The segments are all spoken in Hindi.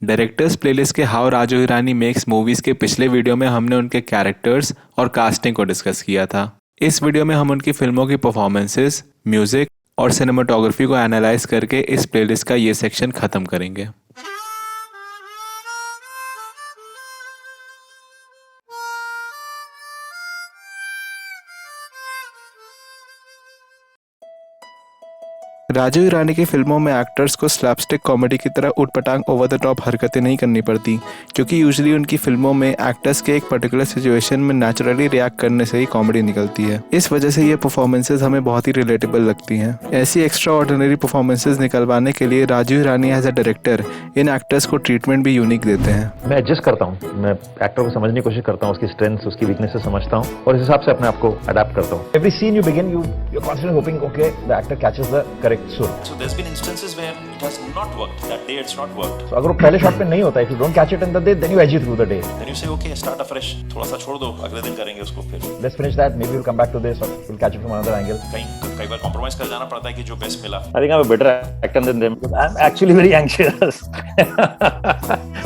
डायरेक्टर्स प्लेलिस्ट के how Raju Hirani makes movies के पिछले वीडियो में हमने उनके कैरेक्टर्स और कास्टिंग को डिस्कस किया था। इस वीडियो में हम उनकी फिल्मों की परफॉर्मेंसेस, म्यूजिक और सिनेमाटोग्राफी को एनालाइज करके इस प्लेलिस्ट का ये सेक्शन खत्म करेंगे। राजू हिरानी की फिल्मों में एक्टर्स को स्लैपस्टिक कॉमेडी की तरह उटपटांग ओवर द टॉप हरकतें नहीं करनी पड़ती, क्योंकि यूजुअली उनकी फिल्मों में एक्टर्स के एक पर्टिकुलर सिचुएशन में नेचुरली रिएक्ट करने से ही कॉमेडी निकलती है। इस वजह से ये परफॉर्मेंसेज हमें बहुत ही रिलेटेबल लगती हैं। ऐसी एक्स्ट्रा ऑर्डिनरी परफॉर्मेंसेज निकलवाने के लिए Raju Hirani as a director इन एक्टर्स को ट्रीटमेंट भी यूनिक देते हैं। मैं एडजस्ट करता हूँ, मैं एक्टर को समझने की कोशिश करता हूँ, उसकी स्ट्रेंथ्स, उसकी वीकनेसेस समझता हूँ और इस हिसाब से अपने आप को अडैप्ट करता हूँ। Every seen you begin you're constantly hoping okay the actor catches the correct suit. So there's been instances where it has not worked. That day it's not worked. So अगर वो पहले शॉट पे नहीं होता, if you don't catch it in the day, then you edge it through the day. Then you say okay, start afresh. थोड़ा सा छोड़ दो, अगले दिन करेंगे उसको फिर. Let's finish that. Maybe we'll come back to this or we'll catch it from another angle. कई बार compromise कर जाना पड़ता है कि जो best मिला. I think I'm a better actor than them. I'm actually very anxious.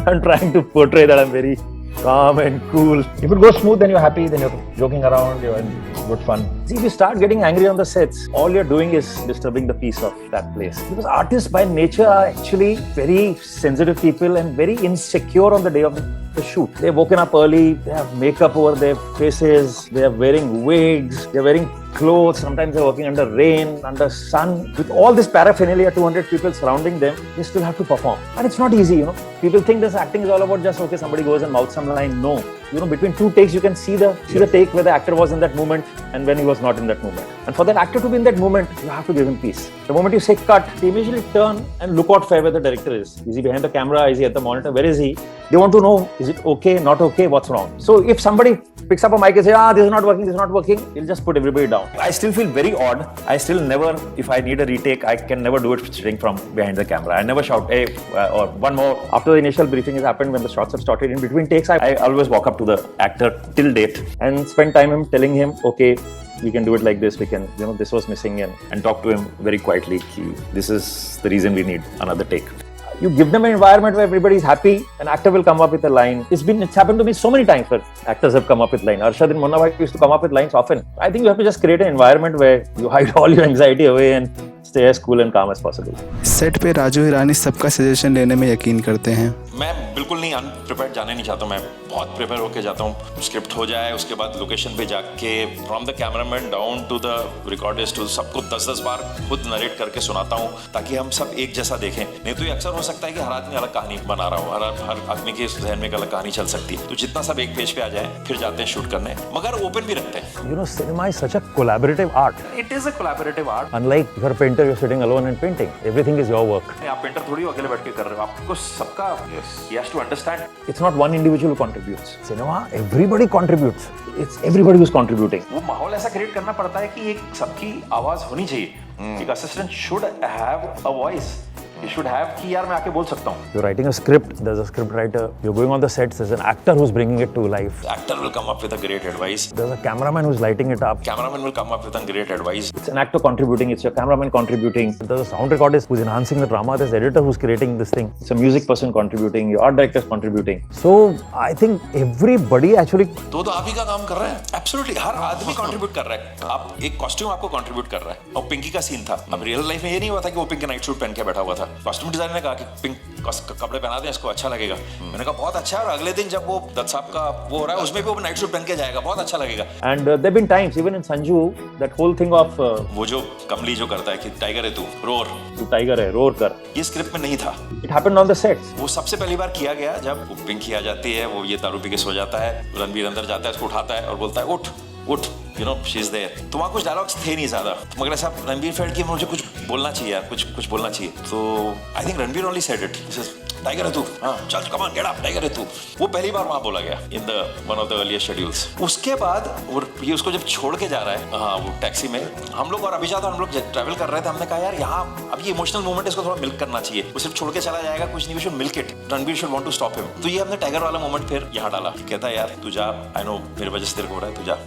I'm trying to portray that I'm very calm and cool. If it goes smooth, then you're happy, then you're joking around, you're in good fun. See, if you start getting angry on the sets, all you're doing is disturbing the peace of that place. Because artists by nature are actually very sensitive people and very insecure on the day of the shoot. They're woken up early, they have makeup over their faces, they are wearing wigs, they're wearing clothes, sometimes they're working under rain, under sun. With all this paraphernalia, 200 people surrounding them, they still have to perform. And it's not easy, you know. People think this acting is all about just, okay, somebody goes and mouths some line. No. You know, between two takes, you can see the take where the actor was in that moment and when he was not in that moment. And for that actor to be in that moment, you have to give him peace. The moment you say cut, they immediately turn and look out for where the director is. Is he behind the camera? Is he at the monitor? Where is he? They want to know, is it okay, not okay, what's wrong? So if somebody picks up a mic and says, this is not working, he'll just put everybody down. I still feel very odd. I still never, if I need a retake, I can never do it sitting from behind the camera. I never shout, hey, or one more. After the initial briefing has happened, when the shots have started, in between takes, I always walk up to the actor till date and spend time telling him, okay, we can do it like this, we can, you know, this was missing, and talk to him very quietly. This is the reason we need another take. You give them an environment where everybody is happy, an actor will come up with a line. It's happened to me so many times where actors have come up with line. Arshad and Munna Bhai used to come up with lines often. I think you have to just create an environment where you hide all your anxiety away and stay as cool and calm as possible. Set पे राजू हिरानी सबका सजेशन लेने में यकीन करते हैं। मैं बिल्कुल नहीं अनप्रिपेयर्ड जाने नहीं चाहता हूँ, मैं बहुत प्रिपेयर होकर जाता हूँ। स्क्रिप्ट हो जाए, उसके बाद लोकेशन पे जाके from the cameraman down to the recordist to सबको 10-10 बार खुद नरेट करके सुनाता हूँ ताकि हम सब एक जैसा देखें। नहीं तो ये अक्सर हो सकता है कि हर आदमी अलग कहानी बना रहा हो, हर आदमी के जहन में एक अलग कहानी चल सकती है। तो जितना सब एक पेज पे आ जाए फिर जाते हैं शूट करने, मगर ओपन भी रखते हैं। You know, cinema is such a collaborative art. It is a collaborative art. Unlike if you're a painter, you're sitting alone and painting. Everything is your work. आप पेंटर थोड़ी अकेले बैठ के कर रहे हो, आपको सबका he has to understand. It's not one individual who contributes. Cinema, everybody contributes. It's everybody who's contributing. वो माहौल ऐसा क्रिएट करना पड़ता है कि एक सबकी आवाज होनी चाहिए। एक assistant should have a voice. You should have कि यार मैं आके बोल सकता हूँ. You're writing a script, there's a script writer. You're going on the sets, there's an actor who's bringing it to life. Actor will come up with a great advice. There's a cameraman who's lighting it up. Cameraman will come up with a great advice. It's an actor contributing, it's your cameraman contributing. There's a sound recordist who's enhancing the drama, there's an editor who's creating this thing. It's a music person contributing, your art director's contributing. So I think everybody actually... तो आप ही का काम कर रहे हैं. Absolutely, हर आदमी contribute कर रहा है. आप एक costume आपको contribute कर रहा है. और पिंकी का सीन था. अब रियल लाइफ में ये नहीं हुआ था कि वो पिंक नाइट सूट पहन के बैठा हुआ था. कॉस्ट्यूम डिजाइनर ने कहा कि पिंक कपड़े पहना दें, इसको अच्छा लगेगा. मैंने कहा बहुत अच्छा है, और अगले दिन जब वो दत्त साहब का वो हो रहा है उसमें भी वो नाइट सूट पहन के जाएगा, बहुत अच्छा लगेगा. And there've been times even in Sanju that whole thing of वो जो कमली जो करता है कि टाइगर है तू टाइगर है रोर कर, ये स्क्रिप्ट में नहीं था. It happened on the sets. वो सबसे पहली बार किया गया जब वो पिंकी आ जाती है, वो ये दारू पी के सो जाता है, रणबीर अंदर जाता है, उसको उठाता है और बोलता है उठ, you know, she's there. तो वहाँ कुछ डायलॉग्स थे नहीं ज्यादा, मगर ऐसा रणबीर फेल्ट कि मुझे कुछ बोलना चाहिए यार, कुछ बोलना चाहिए. तो I think Ranbir only said it. Tiger है तू, हाँ चल come on get up, tiger है तू. वो पहली बार वहाँ बोला गया in the one of the earlier schedules. उसके बाद ये उसको जब छोड़ के जा रहा है, हाँ वो टैक्सी में हम लोग और अभिजात हम लोग ट्रैवल कर रहे थे. हमने कहा यार यहाँ अब ये इमोशनल मोमेंट इसको थोड़ा मिल्क करना चाहिए. वो सिर्फ छोड़ के चला जाएगा, कुछ नहीं, we should milk it. Ranbir should want to stop him. तो ये हमने टाइगर वाला मोमेंट फिर यहाँ डाला. कहता है यार तू जा, आई नो मेरी वजह से तेरे को हो रहा है, तू जा,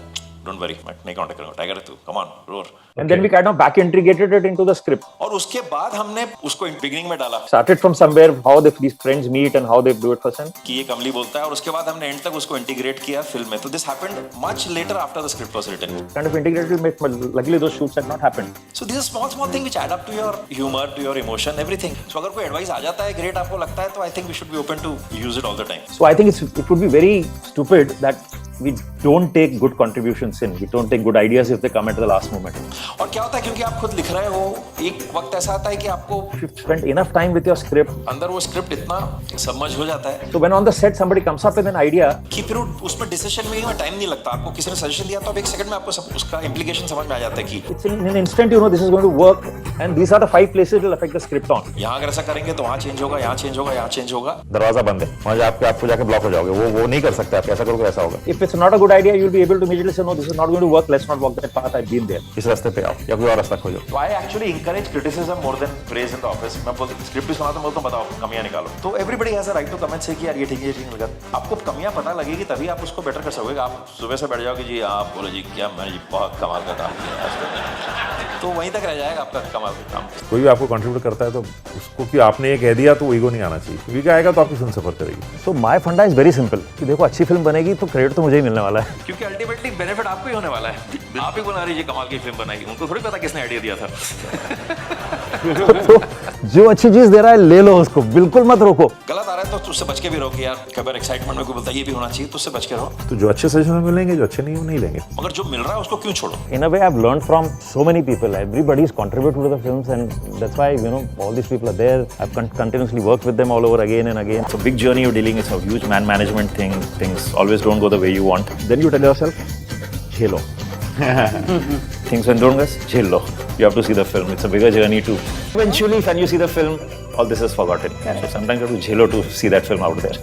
डोंट वरी, मैं नहीं कांटेक्ट करूंगा, टाइगर है तू, come on roar. And then we kind of back integrated it into the script. और उसके बाद हमने उसको बिगिनिंग में डाला Started from somewhere how these friends meet and how they do it first. कि ये कमली बोलता है, और उसके बाद हमने एंड तक उसको इंटीग्रेट किया फिल्म में। तो this happened much later after the script was written. Kind of integrated, but luckily those shoots had not happened. So these are small things which add up to your humor, to your emotion, everything. So अगर कोई एडवाइस आ जाता है ग्रेट आपको लगता है, तो I think we should be open to use it all the time. So I think it would be very stupid that we don't take good contributions in. We don't take good ideas if they come at the last moment. और क्या होता है, क्योंकि आप खुद लिख रहे हो, एक वक्त ऐसा आता है कि आपको You've spent enough time with your script. अंदर वो स्क्रिप्ट इतना सबमर्ज हो जाता है So when on the set somebody comes up with an idea, कि फिर उसमें डिसीजन मेकिंग में टाइम नहीं लगता। आपको किसी ने सजेशन दिया तो आप एक सेकंड में आपको सब उसका इम्प्लीकेशन समझ में आ जाता है कि it's in an instant you know this is going to work, and these are the 5 places it will affect the script on. यहाँ अगर ऐसा करेंगे तो वहाँ चेंज होगा, यहाँ चेंज होगा, यहाँ चेंज होगा। दरवाजा बंद है, वहाँ आपको जाके ब्लॉक हो जाओगे, वो नहीं कर सकते आप, ऐसा करोगे ऐसा होगा। If it's not a good idea, you'll be able to immediately say no, this is not going to work. Let's not walk that path. I've been there. इस रास्ते पे आओ या कोई और रास्ता खोजो। तो I actually encourage criticism more than praise in the office. मैं बोलता स्क्रिप्ट भी सुनाता हूँ, बोलता हूँ बताओ कमियाँ निकालो। तो everybody has a right to comment से कि यार ये ठीक है, ये ठीक नहीं लगा। आपको कमियाँ पता लगेगी तभी आप उसको बेटर कर सकोगे। आप सुबह से बैठ जाओगे जी, आप बोलो जी क्या मैंने जी बहुत कमाल का काम किया आज, तो वहीं तक रह जाएगा आपका कमाल का काम। कोई भी आपको कंट्रीब्यूट करता है तो उसको कि आपने ये कह दिया तो ईगो नहीं आना चाहिए, क्योंकि क्या आएगा तो आपकी फिल्म सफर करेगी। So my funda is very simple. कि देखो अच्छी फिल्म बनेगी तो क्रेडिट तो मुझे ही मिलने वाला है। क्योंकि अल्टीमेटली बेनिफिट आपको ही होने वाला है। आप ही बना रही कमाल की फिल्म बनाई, उनको थोड़ी पता किसने आइडिया दिया था। तो जो अच्छी चीज दे रहा है ले लो उसको, बिल्कुल मत रोको। गलत आ रहा है तो उससे बच के भी रहो कि यार कभी एक्साइटमेंट में कोई बोलता है ये भी होना चाहिए, तो उससे बच के रहो। तो जो अच्छे सजेशन मिलेंगे, जो अच्छे नहीं वो नहीं लेंगे। मगर जो मिल रहा है उसको क्यों छोड़ो। In a way, I've learned from so many people. Everybody's contributed to the films, and that's why all these people are there. I've continuously worked with them all over again and again. It's a big journey you're dealing. It's a huge man management thing. Things always don't go the way you want. Then you tell yourself, "Jhelo." Things when don't go, jhelo. You have to see the film. It's a bigger journey too. Eventually, when you see the film, all this is forgotten. So sometimes you have to jhelo to see that film out there.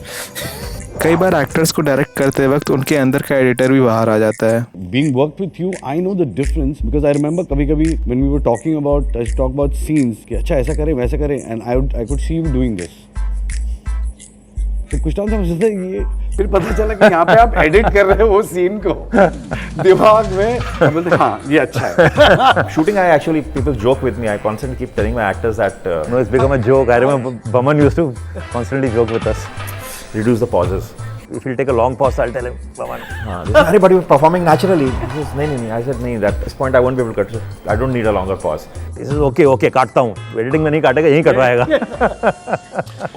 कई बार एक्टर्स को डायरेक्ट करते वक्त उनके अंदर का एडिटर भी बाहर आ जाता है। Being worked with you, I know the difference because I remember कभी-कभी when we were talking about scenes कि अच्छा ऐसा करें वैसा करें, and I could see you doing this. तो कुछ टाइम से मुझे सोचता ये फिर पता चला कि यहाँ पे आप एडिट कर रहे हो वो सीन को दिमाग में, बोलते हाँ ये अच्छा है। Shooting, I actually, people joke with me. I constantly keep telling my actors that it's become a joke. I remember Baman used to constantly joke with us. Reduce the pauses. If he'll take a long pause, I'll tell him, Baman, everybody was performing naturally. He says, नहीं. I said, नहीं, at this point I won't be able to cut. I don't need a longer pause. He says, okay, काटता हूँ. Editing में नहीं काटेगा, यहीं कटवाएगा।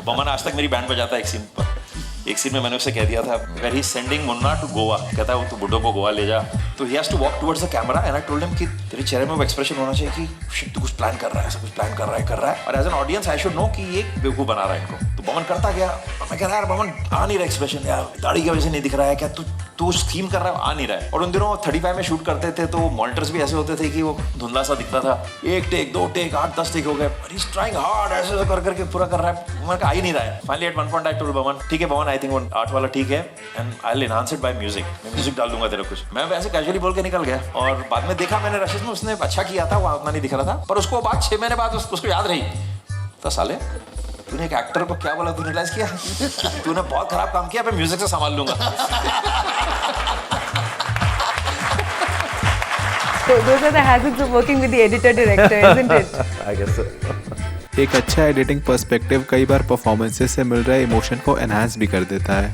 बमन आज तक मेरी बैंड बजाता है एक सीन पर। एक सीन में मैंने उसे कह दिया था where he's sending Munna to Goa, कहता है वो तू बुड्ढो को गोवा ले जा, तो he has to walk towards the camera and I told him कि तेरे चेहरे में वो एक्सप्रेशन होना चाहिए कि shit तू कुछ प्लान कर रहा है, ऐसा कुछ प्लान कर रहा है और as an audience I should know कि ये बेवकूफ बना रहा है इनको। तो बमन करता गया और मैं कह रहा यार बमन आ नहीं रहा एक्सप्रेशन, यार दाढ़ी की वजह से नहीं दिख रहा है क्या, तू स्कीम कर रहा है, आ नहीं रहा है। और उन दिनों 35 में शूट करते थे तो मॉनिटर्स भी ऐसे होते थे कि वो धुंधला सा दिखता था, एक टेक 2 टेक 8-10 टेक हो गए, ही इज ट्राइंग हार्ड ऐसे कर करके पूरा कर रहा है, बमन का आ ही नहीं रहा है। Finally at one point I told Boman ठीक है बमन आई थिंक वो 8 वाला ठीक है and I will enhance it by music, मैं म्यूजिक डाल दूंगा तेरे कुछ। मैं वैसे कैजुअली बोल के निकल गया और बाद में देखा मैंने रशिद में उसने अच्छा किया था, वो उतना नहीं दिख रहा था, पर उसको बात 6 महीने बाद उसको याद रही। तो साले तूने एक एक्टर को क्या बोला, तूने रियलाइज किया तूने बहुत खराब काम किया, मैं म्यूजिक से संभाल लूंगा। So those are the hazards of working with the editor-director, isn't it? I guess so. एक अच्छा एडिटिंग पर्सपेक्टिव कई बार परफॉर्मेंसेस से मिल रहे इमोशन को एनहांस भी कर देता है।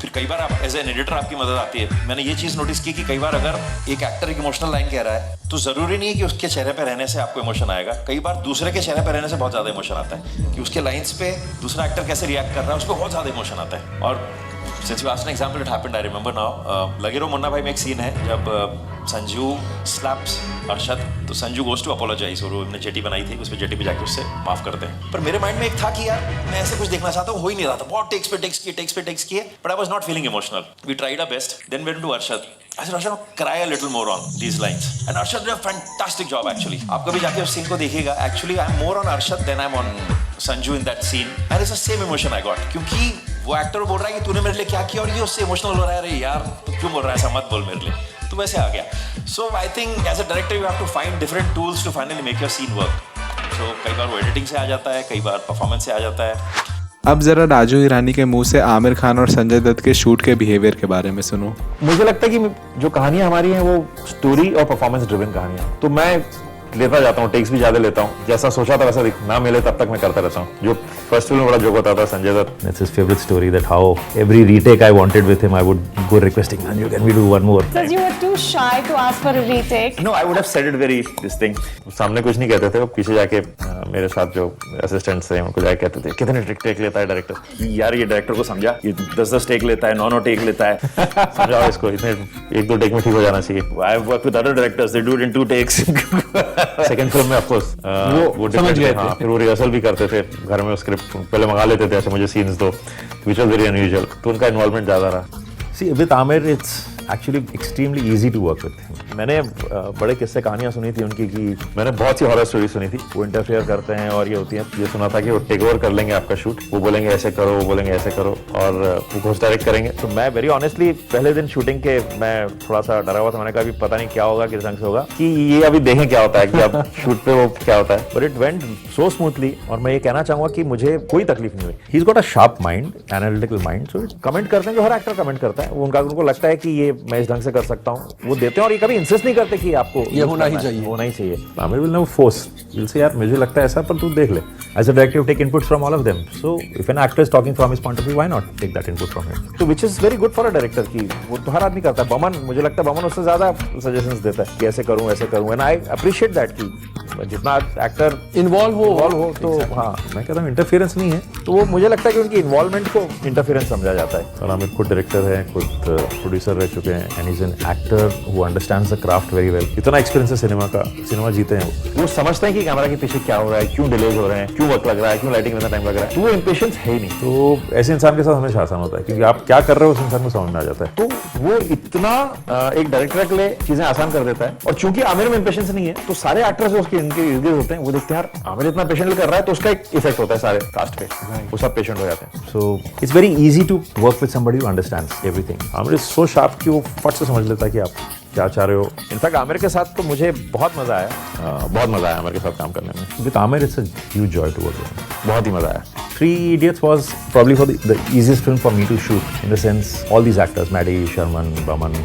फिर कई बार आप एज एन एडिटर आपकी मदद आती है। मैंने ये चीज़ नोटिस की कि कई बार अगर एक एक्टर एक इमोशनल लाइन कह रहा है तो ज़रूरी नहीं है कि उसके चेहरे पे रहने से आपको इमोशन आएगा, कई बार दूसरे के चेहरे पे रहने से बहुत ज़्यादा इमोशन आता है कि उसके लाइन्स पे दूसरा एक्टर कैसे रिएक्ट कर रहा है, उसको बहुत ज़्यादा इमोशन आता है। और since you asked an example, it happened, I remember now, लगे रहो मुन्ना भाई में एक सीन है जब संजू स्लैप्स अरशद, तो संजू गोज टू अपोलोजाइज और उन्होंने जेटी बनाई थी, उस पर जेटी पे जाके उससे माफ करते हैं। पर मेरे माइंड में एक था कि यार मैं ऐसे कुछ देखना चाहता हूँ, हो ही नहीं रहा था, बहुत टेक्स पे टेक्स किए, but I was not feeling emotional. We tried our best, then went to Arshad, I said, Arshad, cry a little more on these lines. And Arshad did a fantastic job actually. आप कभी जाके उस सीन को देखिएगा, actually I'm more on Arshad than I'm on Sanju in that scene. And it's the same emotion I got. क्योंकि वो एक्टर बोल रहा है कि तूने मेरे लिए क्या किया और ये उससे इमोशनल हो रहा है, अरे यार तू क्यों बोल रहा है ऐसा, मत बोल मेरे लिए, तो वैसे आ गया। So I think as a director you have to find different tools to finally make your scene work. So कई बार वो एडिटिंग से आ जाता है, कई बार परफॉर्मेंस से आ जाता है। अब जरा राजू हिरानी के मुंह से आमिर खान और संजय दत्त के शूट के बिहेवियर के बारे में सुनो। मुझे लगता है कि जो कहानियां हमारी हैं वो स्टोरी और परफॉर्मेंस ड्रिवन कहानियां, तो मैं लेता जाता हूँ, टेक्स भी ज्यादा लेता हूँ, जैसा सोचा था वैसा ना मिले तब तक मैं करता रहता हूँ। जो फर्स्ट फिल्म में बड़ा जोक होता था Sanjay Dutt, it's his favourite story that how every retake I wanted with him I would go requesting man you can we do one more. Because you were too shy to ask for a retake. No I would have said it very this thing. सामने कुछ नहीं कहते थे, वो पीछे जाके मेरे साथ जो असिस्टेंट्स थे उनको जाके कहते थे कितने टेक लेता है डायरेक्टर, यार ये डायरेक्टर को समझा, ये 10-10 टेक लेता है, 9-9 टेक लेता है, समझाओ इसको, इतने 1-2 टेक में ठीक हो जाना चाहिए। I have worked with other directors, they do it in 2 takes. Second film में ऑफ कोर्स वो समझ गए थे, फिर वो रिहर्सल भी करते थे घर में, स्क्रिप्ट पहले मंगा लेते थे, ऐसे मुझे सीन्स दो, व्हिच वाज वेरी अनयूजुअल, तो उनका इन्वॉल्वमेंट ज्यादा रहा। See with Aamir it's actually extremely easy to work with him. मैंने बड़े किस्से कहानियां सुनी थी उनकी, कि मैंने बहुत सी हॉरर स्टोरी सुनी थी, वो इंटरफेयर करते हैं और ये होती है, ये सुना था कि वो टेक ओवर कर लेंगे आपका शूट, वो बोलेंगे ऐसे करो, वो बोलेंगे ऐसे करो, और वो घोस्ट डायरेक्ट करेंगे। तो मैं वेरी ऑनेस्टली पहले दिन शूटिंग के मैं थोड़ा सा डरा हुआ था, मैंने कहा अभी पता नहीं क्या होगा, किस ढंग से होगा, कि ये अभी देखें क्या होता है, कि अब शूट पे वो क्या होता है, but it went so smoothly. और मैं ये कहना चाहूंगा कि मुझे कोई तकलीफ नहीं हुई। He is got a sharp mind, analytical mind, so comment करते हैं जो हर एक्टर कमेंट करता है, वो उनको लगता है कि ये मैं इस ढंग से कर सकता हूँ, वो देते हैं, और ये कभी इंसिस्ट नहीं करते कि आपको ये होना ही चाहिए। Aamir will never force, will say यार मुझे लगता है ऐसा, पर तू देख ले। As a director take inputs from all of them, so if an actor is talking from his point of view, why not take that input from him, तो which is very good for a director, की वो तो हर आदमी करता है। बमन, मुझे लगता है बमन उससे ज्यादा सजेशंस देता है कि ऐसे करूं ऐसे करूं, एंड आई अप्रिशिएट दैट, कि जितना एक्टर इन्वॉल्व हो तो हाँ, मैं कहता हूँ इंटरफेरेंस नहीं है, तो वो मुझे लगता है कि उनकी इन्वॉल्वमेंट को इंटरफेरेंस समझा जाता है। और आमिर खुद डायरेक्टर है, खुद प्रोड्यूसर रह चुके हैं, and is an actor who understands the craft very well. इतना एक्सपीरियंस है सिनेमा का, सिनेमा जीते हैं वो समझते हैं कि कैमरा के पीछे क्या हो रहा है, क्यों डिलेज हो रहे हैं, क्यों वक्त लग रहा है, क्यों लाइटिंग में इतना टाइम लग रहा है, तो वो इंपेशेंस है ही नहीं। तो ऐसे इंसान के साथ हमेशा आसान होता है, क्योंकि आप क्या कर रहे हो उस इंसान को समझ में आ जाता है, तो वो इतना एक डायरेक्टर के लिए चीजें आसान कर देता है। और चूंकि आमिर में इंपेशेंस नहीं है, तो सारे एक्टर्स उसके इनके इर्द गिर्द होते हैं, वो देखते हैं यार आमिर इतना पेशेंटली कर रहा है, तो उसका एक इफेक्ट होता है सारे कास्ट पे, वो सब पेशेंट हो जाते हैं। So it's very easy to work with somebody who understands everything. Aamir is so sharp कि वो फट से समझ लेता है कि आप क्या चाह रहे हो। इनफैक्ट आमिर के साथ तो मुझे बहुत मजा आया, आमिर के साथ काम करने में। With Aamir it's a huge joy to work with, बहुत ही मजा आया। 3 Idiots was probably for the easiest film for me to shoot, in the sense all these actors, Maddie, Sharman, Baman,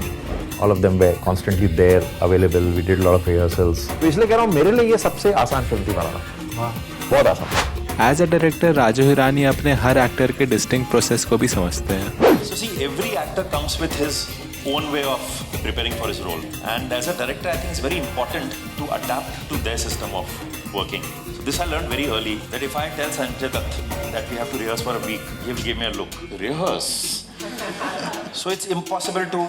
all of them were constantly there, available. We did a lot of rehearsals. तो इसलिए कह रहा हूँ मेरे लिए ये सबसे आसान फिल्म थी बनाना, बहुत आसान। As a director Raju Hirani अपने हर एक्टर के डिस्टिंक्ट प्रोसेस को भी समझते हैं। So see, every actor comes with his own way of preparing for his role, and as a director I think it's very important to adapt to their system of working. So this I learned very early, that if I tell Sanjay Dutt that we have to rehearse for a week, he will give me a look. Rehearse? So it's impossible to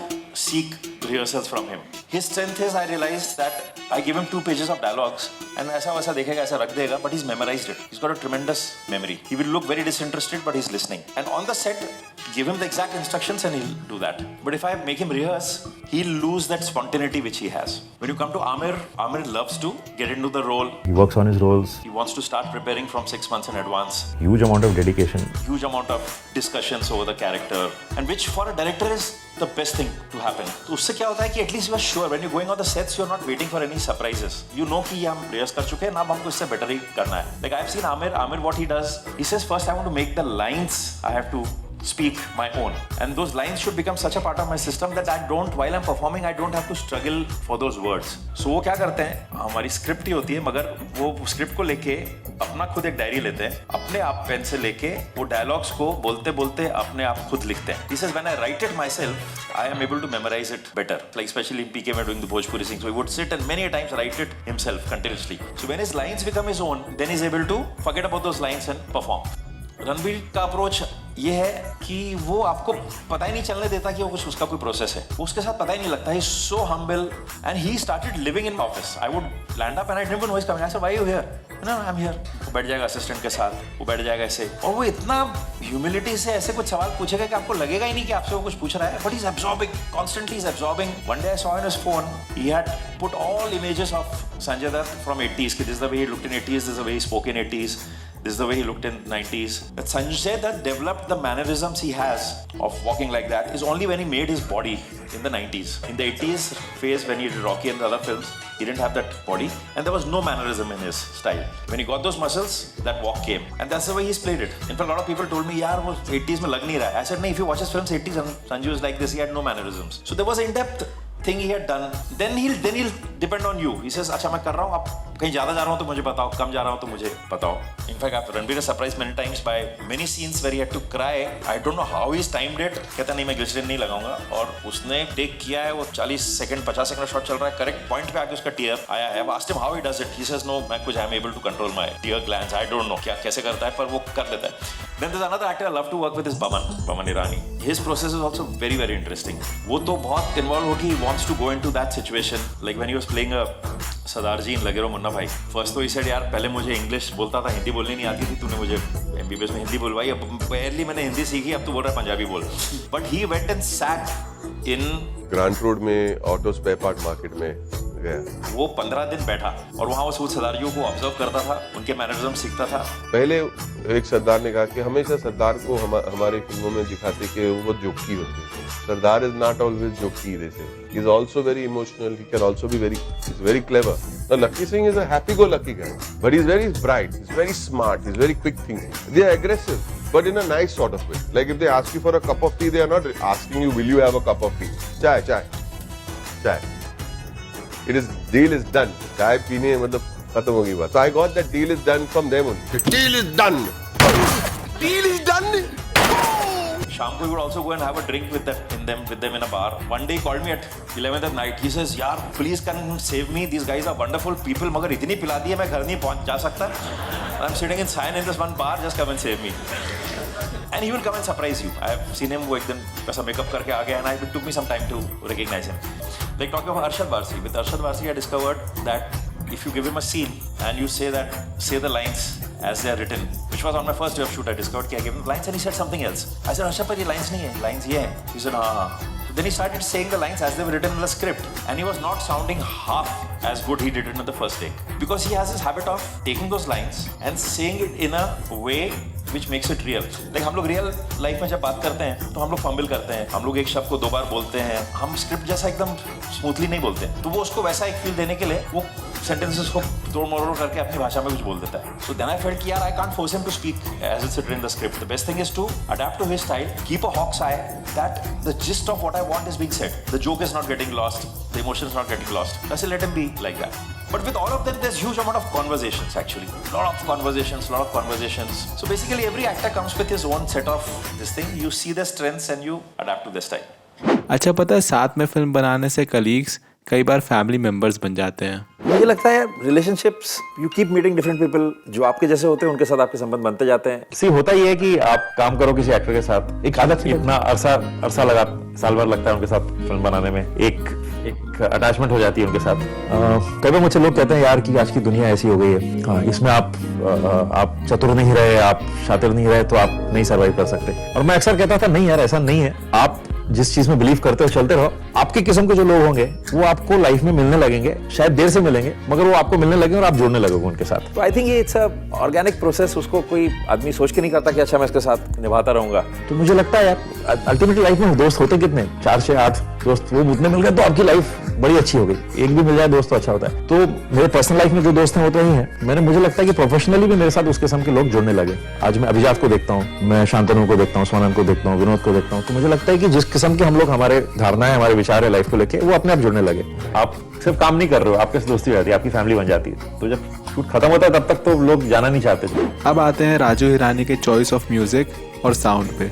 seek rehearsals from him. His strength is, I realized that I give him 2 pages of dialogues and ऐसा वैसा देखेगा, ऐसा रख देगा, but he's memorized it. He's got a tremendous memory. He will look very disinterested, but he's listening. And on the set, give him the exact instructions and he'll do that. But if I make him rehearse, he'll lose that spontaneity which he has. When you come to Amir, Amir loves to get into the role. He works on his roles. He wants to start preparing from 6 months in advance. Huge amount of dedication. Huge amount of discussions over the character, and which for a director is the best thing to happen. तो उससे क्या होता है कि at least you are sure when you're going on the sets, you're not waiting for any surprises. You know कि ये हम rehearse कर चुके हैं ना, अब हमको इससे better ही करना है. Like I've seen Amir what he does, he says first I want to make the lines I have to speak my own, and those lines should become such a part of my system that I don't, while I'm performing, I don't have to struggle for those words. So वो क्या करते हैं, हमारी स्क्रिप्ट ही होती है, मगर वो स्क्रिप्ट को लेके अपना खुद एक डायरी लेते हैं, अपने आप पेन से लेके वो डायलॉग्स को बोलते बोलते अपने आप खुद लिखते हैं. He says when I write it myself, I am able to memorize it better. Like especially in PK when doing the Bhojpuri sing, so he would sit and many times write it himself continuously. So when his lines become his own, then he's able to forget about those lines and perform. Ranbir का अप्रोच ये है कि वो आपको पता ही नहीं चलने देता कि वो कुछ उसका कोई प्रोसेस है, उसके साथ पता ही नहीं लगता. He is so humble and he started living in office. I would land up and I didn't know why coming. I said why you here? No I am here. वो बैठ जाएगा असिस्टेंट के साथ, वो बैठ जाएगा ऐसे, और वो इतना ह्यूमिलिटी से ऐसे कुछ सवाल पूछेगा कि आपको लगेगा ही नहीं कि आपसे वो कुछ पूछ रहा है, but he is absorbing, constantly is absorbing. One day I saw in his phone he had put all images of Sanjay Dutt from 80s. This is the way he looked in 80s, this is the way he spoke in 80s. This is the way he looked in 90s. That Sanjay Dutt developed the mannerisms he has of walking like that is only when he made his body in the 90s. In the 80s phase when he did Rocky and the other films, he didn't have that body and there was no mannerism in his style. When he got those muscles, that walk came. And that's the way he's played it. In fact, a lot of people told me, yaar, wo 80s mein lag nahi raha. I said, no, if you watch his films 80s, Sanju is like this, he had no mannerisms. So there was in-depth thing he had done. Then he'll depend on you. He says, अच्छा मैं कर रहा हूँ, आप कहीं ज़्यादा जा रहा हूँ तो मुझे बताओ, कम जा रहा हूँ तो मुझे बताओ. In fact, Ranbir is surprised many times by many scenes where he had to cry. I don't know how he's timed it. कहता नहीं मैं ग्लिसरीन नहीं लगाऊंगा और उसने टेक किया है वो 40 सेकंड 50 सेकंड शॉट चल रहा है करेक्ट पॉइंट पे आके उसका टीयर आया है. I asked him how he does it. He says no, मैं कुछ I am able to control my tear glands. I don't know क्या कैसे करता है पर वो कर लेता है. Then there's another actor I love to work with is Baman Irani. His process is also very very interesting. वो तो बहुत involved हो कि he wants to go into that situation. Like when he was playing a सरदार जी इन लगे रहो मुन्ना भाई. फर्स्ट तो ही सेड यार पहले मुझे इंग्लिश बोलता था हिंदी बोलनी नहीं आती थी तूने मुझे MBBS में हिंदी बोलवाई. अब पहली मैंने हिंदी सीखी अब तू बोल रहा है पंजाबी बोल. But he went and sat in grant road में ऑटो स्पेयर पार्ट मार्केट में गया. वो 15 दिन बैठा और वहाँ वो सरदारियों को ऑब्जर्व करता था उनके मैनरिज्म सीखता था. पहले एक सरदार ने कहा कि हमेशा सरदार को हमारी फिल्मों में दिखाते कि वो जोकी होते हैं. सरदार इज नॉट ऑलवेज जोकी. दे से he is also very emotional. He can also be he's very clever. Now Lucky Singh is a happy-go-lucky guy, but he's very bright. He's very smart. He's very quick thinking. They are aggressive, but in a nice sort of way. Like if they ask you for a cup of tea, they are not asking you, "Will you have a cup of tea?" Chai. Deal is done. चाय पीने मतलब खत्म होगी बात. So I got that deal is done from them only. Deal is done. Deal is done. शाम को we would also go and have a drink with them in a bar. One day he called me at 11th at night. He says, यार please come save me. These guys are wonderful people. मगर इतनी पिला दी है मैं घर नहीं पहुंच जा सकता. I'm sitting in Sion in this one bar. Just come and save me. And he will come and surprise you. I have seen him वो एकदम ऐसा makeup करके आ गया and it took me some time to recognize him. Like talking about Arshad Varsi. With Arshad Varsi I discovered that if you give him a scene and you say the lines as they are written, which was on my first day of shoot, I discovered कि I gave him lines and he said something else. I said, Arshad पर ये lines नहीं है, lines ये हैं. He said, हाँ. Then he started saying the lines as they were written in the script, and he was not sounding half as good he did it in the first take, because he has this habit of taking those lines and saying it in a way which makes it real. Like हम लोग रियल लाइफ में जब बात करते हैं तो हम लोग फंबल करते हैं, हम लोग एक शब्द को 2 बार बोलते हैं, हम स्क्रिप्ट जैसा एकदम स्मूथली नहीं बोलते. तो वो उसको वैसा एक फील देने के लिए वो सेंटेंसेस को तोड़ मरोड़ करके अपनी भाषा में कुछ बोल देता है. So then I felt कि यार I can't force him to speak as it's written in the script. The best thing is to adapt to his style, keep a hawk's eye that the gist of what I want is being said. The joke is not getting lost, the emotion is not getting lost. Just let him be like that. But with all of them, there's huge amount of conversations actually. Lot of conversations. So basically every actor comes with his own set of this thing. You see their strengths and you adapt to their style. अच्छा पता है साथ में फिल्म बनाने से कलीग्स कई बार फैमिली मेंबर्स बन जाते हैं. मुझे लगता है relationships you keep meeting different people. जो आपके जैसे होते हैं उनके साथ आपके संबंध बनते जाते हैं. सी होता ही है कि आप काम करो किसी एक्टर के साथ, एक आदत इतना अरसा लगा, साल भर लगता है उनके साथ फिल्म बनाने में, एक अटैचमेंट हो जाती है उनके साथ. कई बार मुझसे लोग कहते हैं यार कि आज की दुनिया ऐसी हो गई है, हाँ, इसमें आप चतुर नहीं रहे, आप शातिर नहीं रहे तो आप नहीं सर्वाइव कर सकते. और मैं अक्सर कहता था नहीं यार ऐसा नहीं है. आप जिस चीज में बिलीव करते हो चलते रहो. आपकी किस्म के जो लोग होंगे वो आपको लाइफ में मिलने लगेंगे, शायद देर से मिलेंगे मगर वो आपको मिलने लगेंगे और आप जुड़ने लगोगे उनके साथ. तो आई थिंक ये इट्स अ ऑर्गेनिक प्रोसेस. उसको कोई आदमी सोच के नहीं करता कि अच्छा मैं इसके साथ निभाता रहूंगा. तो मुझे लगता है यार अल्टीमेटली लाइफ में दोस्त होते कितने, 4 से 8 दोस्त, वो उतने मिल गए तो आपकी लाइफ बड़ी अच्छी हो गई. एक भी मिल जाए दोस्त तो अच्छा होता है. तो मेरे पर्सनल लाइफ में जो दोस्त हैं वो तो ही हैं. मुझे लगता है कि प्रोफेशनली भी मेरे साथ उस किस्म के लोग जुड़ने लगे. आज मैं अभिजात को देखता हूँ, मैं शांतनु को देखता हूँ, स्वानंद को देखता हूँ, विनोद को देखता हूँ. तो मुझे लगता है कि जिस किस्म के हम लोग हमारे धारणाएं, हमारे विचार है लाइफ को लेके, वो अपने आप जुड़ने लगे. आप सिर्फ काम नहीं कर रहे हो, आपके साथ दोस्ती हो जाती है, आपकी फैमिली बन जाती है. तो जब शूट खत्म होता है तब तक तो लोग जाना नहीं चाहते थे. अब आते हैं राजू हिरानी के चॉइस ऑफ म्यूजिक और साउंड पे.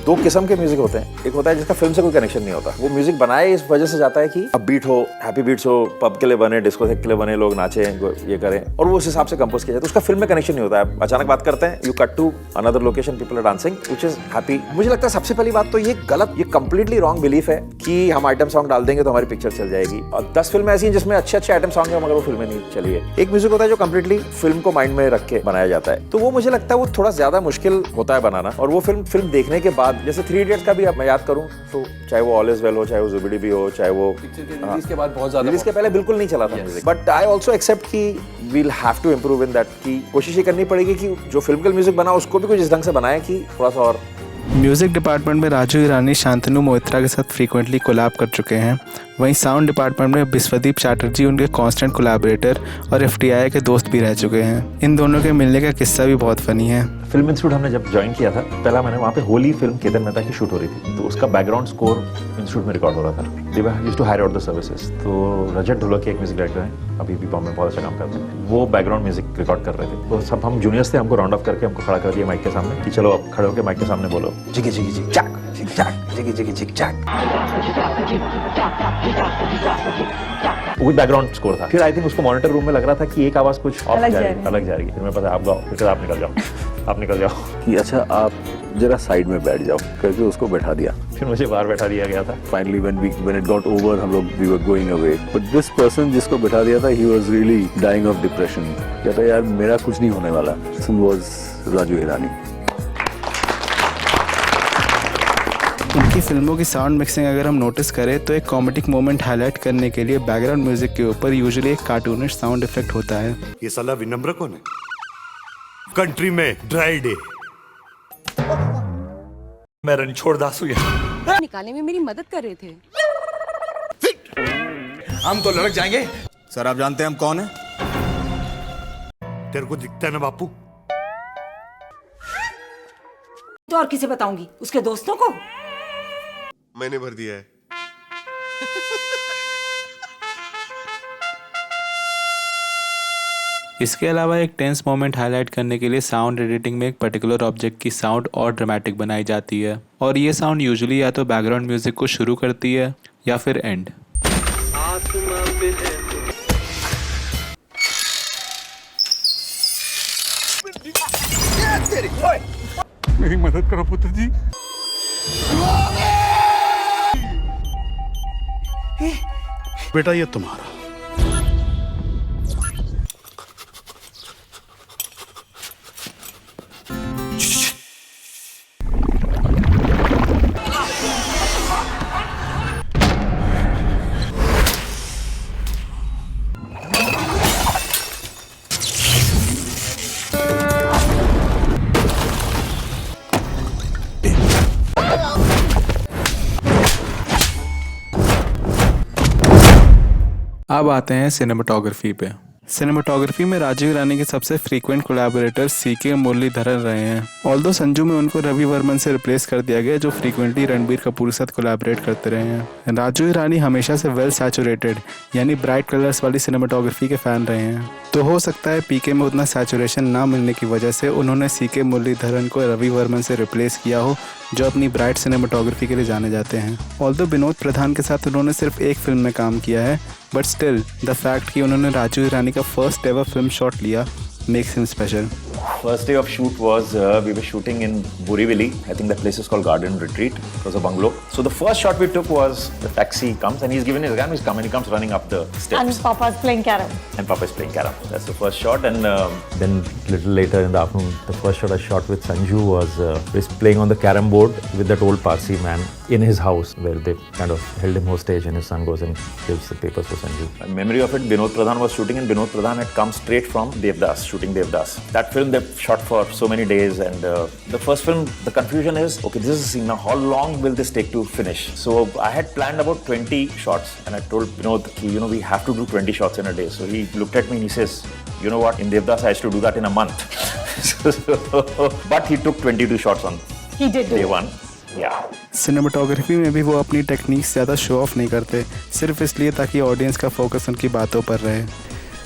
2 किस्म के म्यूजिक होते हैं. एक होता है जिसका फिल्म से कोई कनेक्शन नहीं होता. वो म्यूजिक बनाए इस वजह से जाता है कि अब बीट हो, हैप्पी बीट्स हो, पब के लिए बने, डिस्कोथेक के लिए बने, लोग नाचे, ये करें, और वो उस हिसाब से कंपोज किया जाए. तो उसका फिल्म में कनेक्शन नहीं होता है. अचानक बात करते हैं, you cut to another location, people are dancing, which is happy. मुझे लगता है सबसे पहली बात तो ये गलत, ये कंप्लीटली रॉन्ग बिलीफ है कि हम आइटम सॉन्ग डाल देंगे तो हमारी पिक्चर चल जाएगी. और 10 फिल्में ऐसी हैं जिसमें अच्छे आइटम सॉन्ग है मगर वो फिल्में नहीं चली है. एक म्यूजिक होता है जो कंप्लीटली फिल्म को माइंड में रख के बनाया जाता है. तो वो मुझे लगता है वो थोड़ा ज्यादा मुश्किल होता है बनाना. और वो फिल्म देखने के बाद जैसे 3 Idiots का भी अब मैं याद करूं तो चाहे वो ऑल इज वेल हो, चाहे वो जुबिडी भी हो, चाहे वो रिलीज के बाद बहुत ज्यादा रिलीज के पहले बिल्कुल नहीं चला था music, but I also accept कि we'll have to improve in that, कि कोशिश ये करनी पड़ेगी कि जो फिल्म का म्यूजिक बना उसको भी कुछ इस ढंग से बनाए कि थोड़ा सा और। म्यूज़िक डिपार्टमेंट में राजू हिरानी शांतनु मोहित्रा के साथ फ्रीक्वेंटली कोलैब कर चुके हैं। वहीं साउंड डिपार्टमेंट में बिस्वदीप चैटर्जी उनके कांस्टेंट कोलैबोरेटर और FTI के दोस्त भी रह चुके हैं। इन दोनों के मिलने का किस्सा भी बहुत फनी है। फिल्म इंस्टीट्यूट हमने जब ज्वाइन किया था, पहला मैंने वहाँ पे होली फिल्म केतन मेहता की शूट हो रही थी, तो उसका बैकग्राउंड स्कोर इंस्टीट्यूट में रिकॉर्ड हो रहा था। They used to hire out the services. तो रजत ढोलक के एक म्यूजिक डायरेक्टर हैं, अभी भी बॉम्बे में बहुत अच्छा काम करते हैं, वो बैकग्राउंड म्यूजिक रिकॉर्ड कर रहे थे। तो सब हम जूनियर्स थे, हमको राउंड ऑफ करके हमको खड़ा कर दिया माइक के सामने कि चलो अब खड़े होकर माइक के सामने बोलो jiggy jiggy jig check jig check jiggy jiggy jig check. वो बैकग्राउंड स्कोर था। फिर आई थिंक उसको मॉनिटर रूम में लग रहा था कि एक आवाज कुछ ऑफ जा रही है, अलग जा रही है। फिर मैं पता आप गाओ, फिर आप निकल जाओ, आप निकल जाओ कि अच्छा आप जरा साइड में बैठ जाओ करके उसको बैठा दिया। फिर मुझे बाहर बैठा दिया गया था। Finally when it got over हम लोग we were going away, but this person जिसको बैठा दिया था he was really dying of depression. कहता यार मेरा कुछ नहीं होने वाला। वाज राजू हिरानी। उनकी फिल्मों की साउंड मिक्सिंग अगर हम नोटिस करें तो एक कॉमेडिक मोमेंट हाईलाइट करने के लिए बैकग्राउंड म्यूजिक के ऊपर यूजुअली एक कार्टूनिश साउंड इफेक्ट होता है। ये साला विनम्र कौन है? कंट्री में ड्राई डे। मैं रणछोड़ दास हूँ यहाँ। निकालने में मेरी मदद कर रहे थे। हम तो लड़क जाएंगे। सर आप जानते हैं हम कौन हैं? तेरे को दिखता है ना बापू? तो और किसे बताऊंगी? उसके दोस्तों को? मैंने भर दिया है। इसके अलावा एक टेंस मोमेंट हाईलाइट करने के लिए साउंड एडिटिंग में एक पर्टिकुलर ऑब्जेक्ट की साउंड और ड्रामेटिक बनाई जाती है, और ये साउंड यूजुअली या तो बैकग्राउंड म्यूजिक को शुरू करती है या फिर एंड। मेरी मदद करो पुत्र जी। बेटा ये तुम्हारा। अब आते हैं सिनेमाटोग्राफी पे। सिनेमाटोग्राफी में राजू हिरानी के सबसे फ्रीक्वेंट कोलैबोरेटर CK मुरलीधरन रहे हैं। ऑल्दो संजू में उनको रवि वर्मन से रिप्लेस कर दिया गया, जो फ्रीक्वेंटली रणबीर कपूर के साथ कोलैबोरेट करते रहे हैं। राजू हिरानी हमेशा से वेल सैचुरेटेड यानी ब्राइट कलर्स वाली सिनेमाटोग्राफी के फैन रहे हैं, तो हो सकता है PK में उतना सैचुरेशन ना मिलने की वजह से उन्होंने CK मुरलीधरन को रवि वर्मन से रिप्लेस किया हो, जो अपनी ब्राइट सिनेमाटोग्राफी के लिए जाने जाते हैं। ऑल्दो विनोद प्रधान के साथ उन्होंने सिर्फ एक फिल्म में काम किया है, बट स्टिल द फैक्ट कि उन्होंने राजू हिरानी का फर्स्ट एवर फिल्म शॉट लिया makes him special. First day of shoot was we were shooting in Borivali. I think that place is called Garden Retreat. It was a bungalow. So the first shot we took was the taxi comes and he's given his gun. He's come and he comes running up the steps. And Papa's playing carom. And Papa is playing carom. That's the first shot. And then little later in the afternoon, the first shot I shot with Sanju was he's playing on the carom board with that old Parsi man in his house, where they kind of held him hostage and his son goes and gives the papers to Sanju. In memory of it, Vinod Pradhan was shooting, and Vinod Pradhan had come straight from Devdas, shooting Devdas. That film they shot for so many days, and the first film, the confusion is, okay, this is a scene now, how long will this take to finish? So I had planned about 20 shots, and I told Vinod, you know, we have to do 20 shots in a day. So he looked at me and he says, you know what, in Devdas I used to do that in a month. But he took 22 shots on day one. Cinematography में भी वो अपनी टेक्निक से ज़्यादा शो ऑफ नहीं करते, सिर्फ इसलिए ताकि ऑडियंस का फोकस उनकी बातों पर रहे।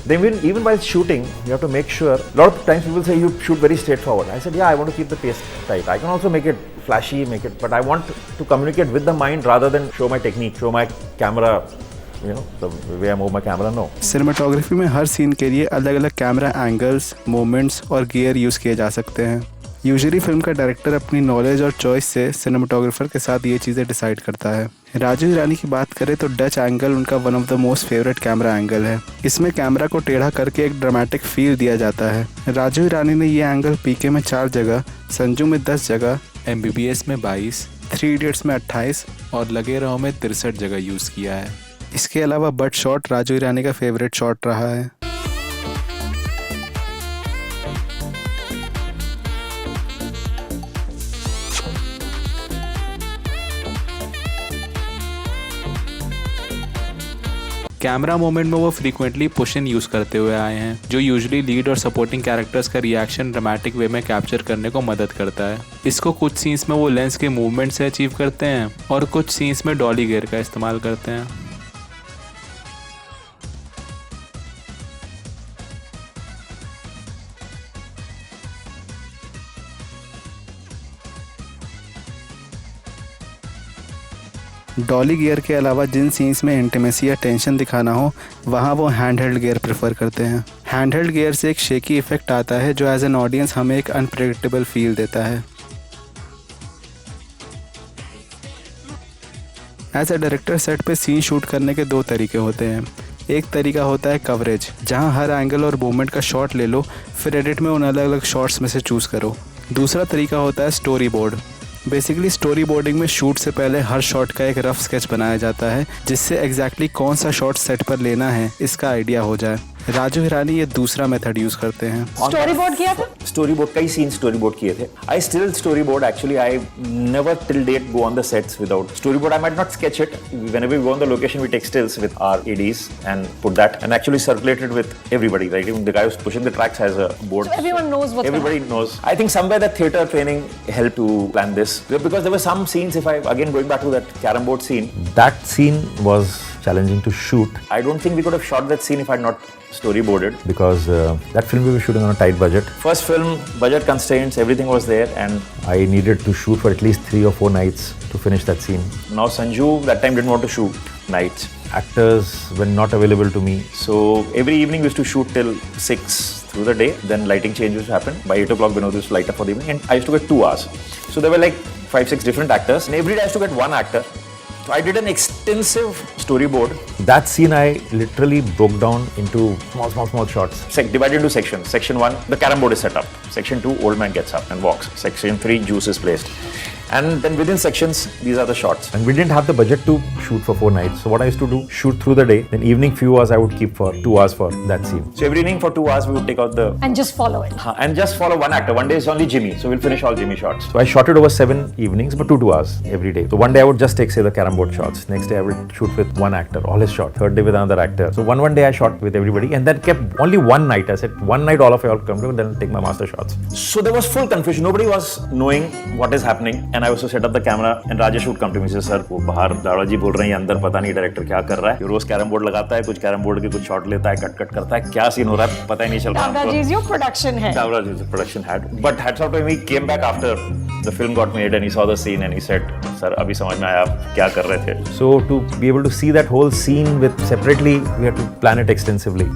Then even while shooting, you have to make sure. A lot of times people say you shoot very straightforward. I said, yeah, I want to keep the pace tight. I can also make it flashy, but I want to communicate with the mind rather than show my technique, show my camera, you know, the way I move my camera. No. Cinematography में हर सीन के लिए अलग अलग कैमरा एंगल्स, मोमेंट्स और गियर यूज़ किए जा सकते हैं। यूजुअली फिल्म का डायरेक्टर अपनी नॉलेज और चॉइस से सिनेमाटोग्राफर के साथ ये चीज़ें डिसाइड करता है। राजू हिरानी की बात करें तो डच एंगल उनका one of the most favourite camera angle है। इसमें कैमरा को टेढ़ा करके एक ड्रामेटिक फील दिया जाता है। राजू हिरानी ने ये एंगल PK में 4 जगह, संजू में 10 जगह, MBBS में 22, 3 इडियट्स में 28 और लगे रहो में 63 जगह यूज़ किया है। इसके अलावा बट शॉट राजू ईरानी का फेवरेट शॉट रहा है। कैमरा मोमेंट में वो फ्रीक्वेंटली पुश इन यूज़ करते हुए आए हैं, जो यूजुअली लीड और सपोर्टिंग कैरेक्टर्स का रिएक्शन ड्रामेटिक वे में कैप्चर करने को मदद करता है। इसको कुछ सीन्स में वो लेंस के मूवमेंट से अचीव करते हैं और कुछ सीन्स में डॉली गियर का इस्तेमाल करते हैं। डॉली गियर के अलावा जिन सीन्स में इंटीमेसी या टेंशन दिखाना हो वहाँ वो हैंड हेल्ड गियर प्रेफर करते हैं। हैंड हेल्ड गियर से एक शेकी इफेक्ट आता है जो एज एन ऑडियंस हमें एक अनप्रेडिक्टेबल फील देता है। एज ए डायरेक्टर सेट पे सीन शूट करने के 2 तरीके होते हैं। एक तरीका होता है कवरेज, जहाँ हर एंगल और मूवमेंट का शॉट ले लो, फिर एडिट में उन अलग अलग शॉट्स में से चूज़ करो। दूसरा तरीका होता है story board. Basically story boarding में शूट से पहले हर शॉट का एक रफ स्केच बनाया जाता है, जिससे एग्जैक्टली कौन सा शॉट सेट पर लेना है इसका आइडिया हो जाए। राजू हिरानी ये दूसरा मेथड यूज करते हैं। स्टोरी बोर्ड किया था? स्टोरी बोर्ड, कई सीन स्टोरी बोर्ड किए थे। I still storyboard, actually I never till date go on the sets without storyboard. I might not sketch it. Whenever we go on the location, we take stills with our ADs and put that and actually circulate it with everybody. Like even the guy who's pushing the tracks has a board. So everyone knows what's Everybody knows. I think somewhere that theatre training helped to plan this, because there were some scenes, if I again going back to that carom board scene, that scene was challenging to shoot. I don't think we could have shot that scene if I had not storyboarded, because that film we were shooting on a tight budget. First film, budget constraints, everything was there, and I needed to shoot for at least 3 or 4 nights to finish that scene. Now Sanju that time didn't want to shoot nights. Actors were not available to me, so every evening we used to shoot till 6 through the day. Then lighting changes happen. By 8 o'clock Vinod used to light up for the evening, and I used to get 2 hours. So there were like 5-6 different actors, and every day I used to get 1 actor. So I did an extensive storyboard. That scene I literally broke down into small shots. Divided into sections. Section 1, the carom board is set up. Section 2, old man gets up and walks. Section 3, juice is placed. And then within sections, these are the shots. And we didn't have the budget to shoot for 4 nights. So what I used to do, shoot through the day. Then evening few hours I would keep for 2 hours for that scene. So every evening for 2 hours we would take out the... And just follow it. And just follow one actor. One day is only Jimmy. So we'll finish all Jimmy shots. So I shot it over 7 evenings, but 2 hours every day. So one day I would just take, say, the carom board shots. Next day I would shoot with one actor, all his shots. Third day with another actor. So one day I shot with everybody, and then kept only one night. I said, one night all of you all come to, then take my master shots. So there was full confusion. Nobody was knowing what is happening. And I also set up the camera, and Rajesh would come to me and say, sir, वो बाहर दावड़ा जी बोल रहे हैं, अंदर पता नहीं डायरेक्टर क्या कर रहा है। ये रोज कैरम बोर्ड लगाता है, कुछ कैरम बोर्ड के कुछ शॉट लेता है, कट करता है, क्या सीन हो रहा है पता ही नहीं चल रहा। Davda ji is your production head. Davda ji is the production head. But hats off to him, he came back after the film got made and he saw the scene and he said, sir, अभी समझ में आया आप क्या कर रहे थे। So to be able to see that whole scene with separately, we had to plan it extensively.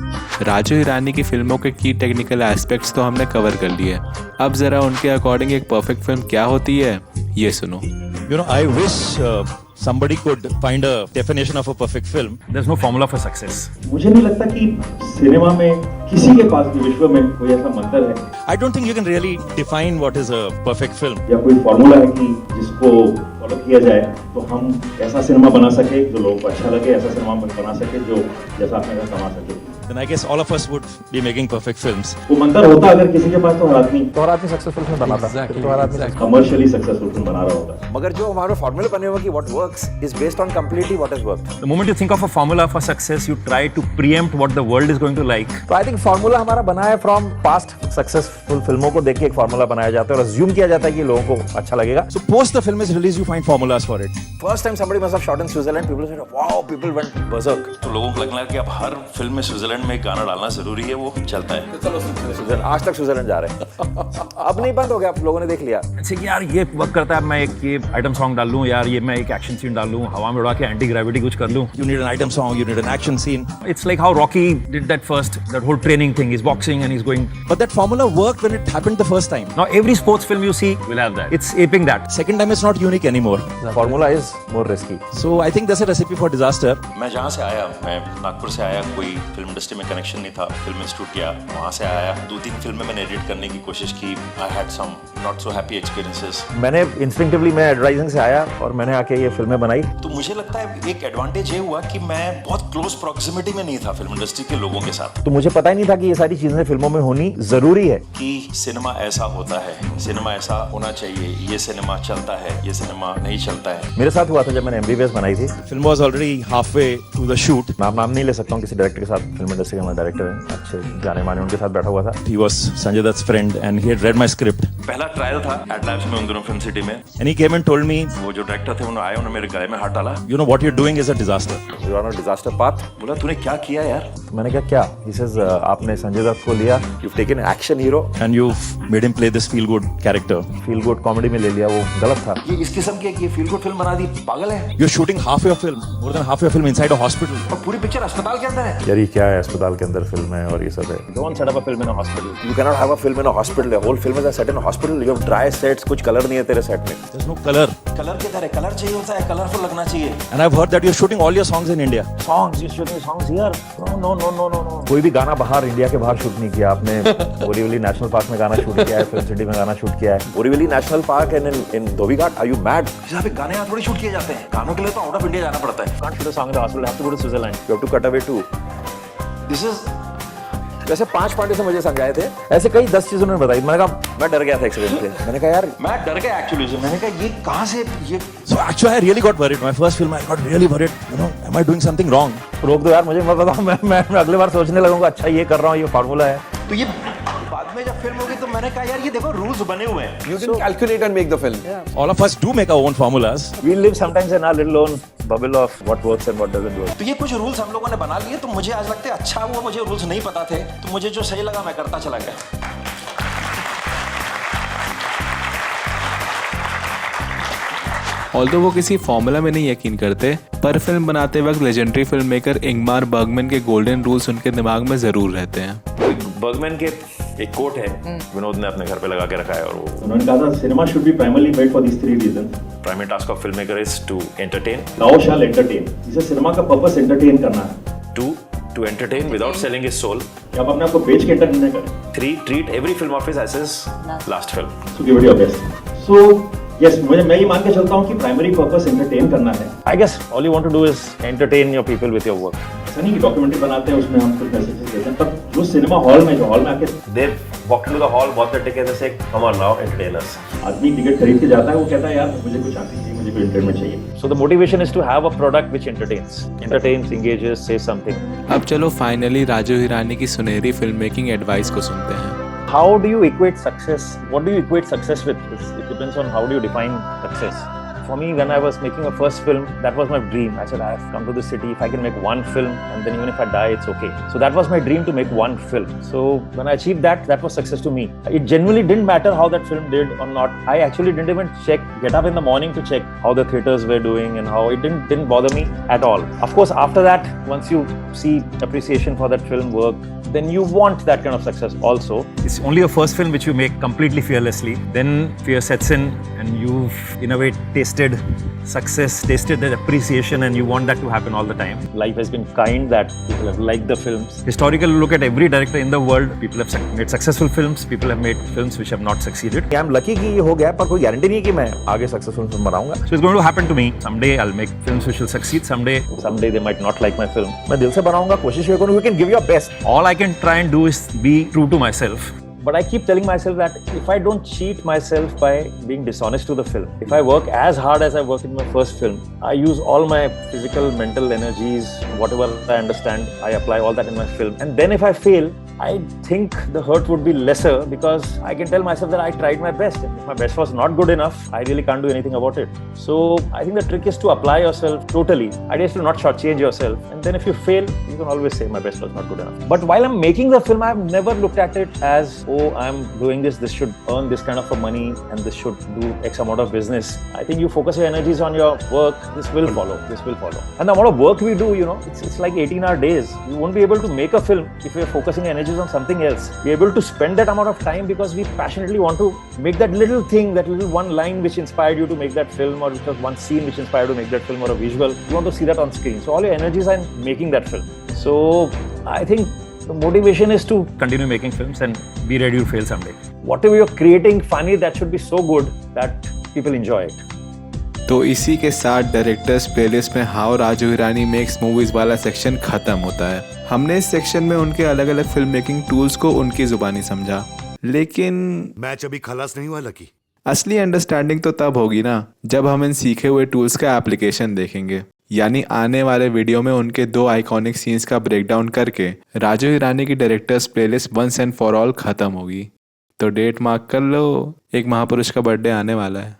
Raju Hirani की फिल्मों के की टेक्निकल एस्पेक्ट्स तो हमने कवर कर लिए। अब जरा उनके अकॉर्डिंग एक परफेक्ट फिल्म क्या होती है ये सुनो। You know, I wish somebody could find a definition of a perfect film. There's no formula for success. मुझे नहीं लगता कि सिनेमा में किसी के पास भी विश्व में कोई ऐसा मंत्र है। I don't think you can really define what is a perfect film. या कोई फॉर्मूला है कि जिसको फॉलो किया जाए तो हम ऐसा सिनेमा बना सके जो लोगों को अच्छा लगे, ऐसा सिनेमा बना सके जो जैसा अपने का कमा सके। Then I guess all of us would be making perfect films. वो मंत्र होता अगर किसी के पास तो हर आदमी सक्सेसफुल फिल्म बनाता, तो हर आदमी कमर्शियली सक्सेसफुल फिल्म बना रहा होता। मगर जो हमारा फॉर्मूला बने हुआ कि what works is based on completely what has worked. The moment you think of a formula for success, you try to preempt what the world is going to like. तो I think फॉर्मूला हमारा बना है from past सक्सेसफुल फिल्मों को देख के एक फॉर्मूला बनाया जाता है और assume किया जाता है कि लोगों को अच्छा लगेगा। So post the film is released, you find formulas for it. First time somebody must have shot in Switzerland, people said, wow, people went berserk. तो लोगों को लगना है कि अब हर फिल्म में स्विट्जरलैंड में एक गाना डालना जरूरी है, वो चलता है। चलो स्विट्जरलैंड, आज तक स्विट्जरलैंड जा रहे हैं। अब नहीं बंद हो गया, आप लोगों ने देख लिया। अच्छा कि यार ये वर्क करता है, मैं एक ये आइटम सॉन्ग डाल लूं, यार ये मैं एक एक्शन सीन डाल लूं, हवा में उड़ा के एंटी ग्रेविटी कुछ कर लूं। You need an item song, you need an action scene. It's like how Rocky did that first, that whole training thing. He's boxing and he's going. But that formula worked when it happened the first time. Now every sports film you see will have that. It's aping that. Second time it's not unique anymore. Formula is more risky. So I think that's a recipe for disaster. मैं जहाँ से आया, मैं नागपुर से आया, कोई फिल्म इंडस्ट्री में कनेक्शन नहीं था, फिल्म इंस्टीट्यूट गया, वहाँ से आया, 2-3 फिल्में मैंने एडिट करने की कोशिश की. I had some not so happy experiences. मैंने इंस्टिंक्टिवली मैं एडवर्टाइजिंग से आया और मैंने आके ये फिल्में बनाई. तो मुझे लगता है एक एडवांटेज ये हुआ कि मैं बहुत क्लोज प्रॉक्सिमिटी में नहीं था फिल्म इंडस्ट्री के लोगों के साथ. तो मुझे पता ही नहीं था कि ये सारी चीजें फिल्मों में होनी जरूरी है. कि सिनेमा ऐसा होता है, सिनेमा ऐसा होना चाहिए, ये सिनेमा चलता है, ये सिनेमा नहीं चलता है. मेरे साथ हुआ था जब मैंने MBBS बनाई थी. Film was already halfway to the shoot. मैं नाम नहीं ले सकता हूँ किसी डायरेक्टर के साथ. फिल्म इंडस्ट्री के हमारे डायरेक्टर हैं, अच्छे जाने माने, उनके साथ बैठा हुआ था. He was Sanjay Dutt's friend and he had read my script. पहला ट्रायल था एड लैब्स में, उन दोनों फिल्म सिटी में. And he came and told me, वो जो डायरेक्टर थे उन्होंने आए, उन्होंने मेरे गले में हाथ डाला. you know what you're doing is a disaster. You are on a disaster path. बोला तूने क्या किया यार? तो मैंने कहा क्या? He says आपने संजय दत्त को लिया, you've taken an action hero And you've made him play this feel good character. feel good comedy में ले लिया, वो गलत था. ये इस किस्म की ये फील गुड फिल्म बना दी, पागल है. You're shooting half your film, more than half your film inside a hospital. और पूरी पिक्चर अस्पताल के अंदर है. यार ये क्या है, अस्पताल के अंदर फिल्म है और ये सब है. Don't set up a film in a hospital. You cannot have a film in a hospital. The whole film is set in a hospital. You have dry sets, कुछ कलर नहीं है तेरे सेट में. There's no color. कलर के तरह कलर चाहिए होता है, कलरफुल लगना चाहिए. And I've heard that you're shooting all your songs in India. Songs, you're shooting songs here? No. कोई भी गाना बाहर इंडिया के बाहर शूट नहीं किया आपने. बोरीवली नेशनल पार्क में गाना शूट किया है, फिल्म सिटी में गाना शूट किया है. Borivali national park and in Dhobi Ghat. Are you mad? यहाँ पे गाने यहाँ थोड़ी शूट किए जाते हैं. गानों के लिए तो आउट ऑफ इंडिया जाना पड़ता है. Can't shoot a song in the hospital. Have to go to Switzerland. You have to cut away too. This is वैसे 5 पार्टी से मुझे समझाए थे, ऐसे कई 10 चीजों उन्होंने बताई. मैंने कहा मैं डर गया था एक्सीडेंट से. मैंने कहा यार मैं डर गया एक्चुअली. मैंने कहा ये कहाँ से ये. So actually I really got worried. My first film I got really worried. You know, am I doing something wrong? रोक दो यार, मुझे मत बताओ. मैं अगले बार सोचने लगूंगा अच्छा ये कर रहा हूँ, ये फार्मूला है. तो ये बाद में जब फिल्म होगी तो मैंने कहा यार ये देखो रूल्स बने हुए हैं. You can calculate and make the film. All of us do make our own formulas. We live sometimes in our little own bubble of what works and what doesn't work. तो ये कुछ रूल्स हम लोगों ने बना लिए. तो मुझे आज लगता है अच्छा हुआ मुझे रूल्स नहीं पता थे. तो मुझे जो सही लगा मैं करता चला गया. ऑल्दो वो किसी फॉर्मूला में नहीं यकीन करते, पर फिल्म बनाते वक्त legendary film maker Ingmar Burgman के गोल्डन रूल्स उनके दिमाग में जरूर रहते हैं. बर्गमैन के एक कोट है, विनोद ने अपने घर पे लगा के रखा है, और वो उन्होंने कहा था cinema should be primarily made for these 3 reasons. Primary task of film maker is to entertain. Thou shall entertain. इसे सिनेमा का पर्पस एंटरटेन करना है. 2 to entertain without selling his soul. कि आप अपने आप को बेच के एंटरटेन न करें. 3 treat every film of his as his last film. So give it your best. So yes, मैं ये मान के चलता हूँ कि प्राइमरी पर्पस एंटरटेन करना है. I guess all you want to do is entertain your people with your work. ऐसा नहीं कि डॉक्यूमेंट्री बनाते हैं उसमें हम कुछ मैसेजेस देते हैं, पर जो सिनेमा हॉल में आके They walked into the hall, bought the ticket, and said, "Come on now, entertain us." आदमी टिकट खरीद के जाता है, वो कहता है यार मुझे कुछ आती चाहिए, मुझे कोई एंटरटेनमेंट चाहिए. So the motivation is to have a product which entertains, engages, says something. अब चलो फाइनली राजू हिरानी की सुनहरी फिल्म मेकिंग एडवाइस को सुनते हैं. How do you equate success? What do you equate success with? It depends on how do you define success. For me, when I was making a first film, that was my dream. I said, I have come to this city. If I can make one film, and then even if I die, it's okay. So that was my dream, to make one film. So when I achieved that, that was success to me. It genuinely didn't matter how that film did or not. I actually didn't even get up in the morning to check how the theaters were doing and how it didn't bother me at all. Of course, after that, once you see appreciation for that film work, then you want that kind of success also. It's only a first film which you make completely fearlessly. Then fear sets in and you've in a way tasted success, tasted that appreciation, and you want that to happen all the time. Life has been kind that people have liked the films. Historically, look at every director in the world. People have made successful films. People have made films which have not succeeded. I'm lucky कि ये हो गया, पर कोई गारंटी नहीं है कि मैं आगे सक्सेसफुल फिल्म बनाऊंगा. So it's going to happen to me. Someday I'll make films which will succeed. Someday they might not like my film. मैं दिल से बनाऊंगा, कोशिश ये करूँ. You can give your best. All I can try and do is be true to myself. But I keep telling myself that if I don't cheat myself by being dishonest to the film, if I work as hard as I worked in my first film, I use all my physical, mental energies, whatever I understand, I apply all that in my film. And then if I fail, I think the hurt would be lesser because I can tell myself that I tried my best. If my best was not good enough, I really can't do anything about it. So I think the trick is to apply yourself totally. Idea is to not shortchange yourself. And then if you fail, you can always say my best was not good enough. But while I'm making the film, I've never looked at it as, oh, I'm doing this should earn this kind of a money and this should do X amount of business. I think you focus your energies on your work, this will follow. And the amount of work we do, it's like 18-hour days. You won't be able to make a film if you're focusing energy energies on something else. We're able to spend that amount of time because we passionately want to make that little thing, that little one line which inspired you to make that film, or which was one scene which inspired you to make that film, or a visual. You want to see that on screen. So all your energies are in making that film. So I think the motivation is to Continue making films and be ready to fail someday. whatever you're creating funny, that should be so good that people enjoy it. तो इसी के साथ डायरेक्टर्स प्लेलिस्ट में how Raju Hirani makes movies वाला सेक्शन खत्म होता है। हमने इस सेक्शन में उनके अलग अलग फिल्म मेकिंग टूल्स को उनकी जुबानी समझा, लेकिन मैच अभी खलास नहीं हुआ लकी। असली अंडरस्टैंडिंग तो तब होगी ना जब हम इन सीखे हुए टूल्स का एप्लीकेशन देखेंगे। यानी आने वाले वीडियो में उनके 2 आइकॉनिक सीन्स का ब्रेकडाउन करके राजू हिरानी की director's playlist once and for all खत्म होगी। तो डेट मार्क कर लो, एक महापुरुष का बर्थडे आने वाला है।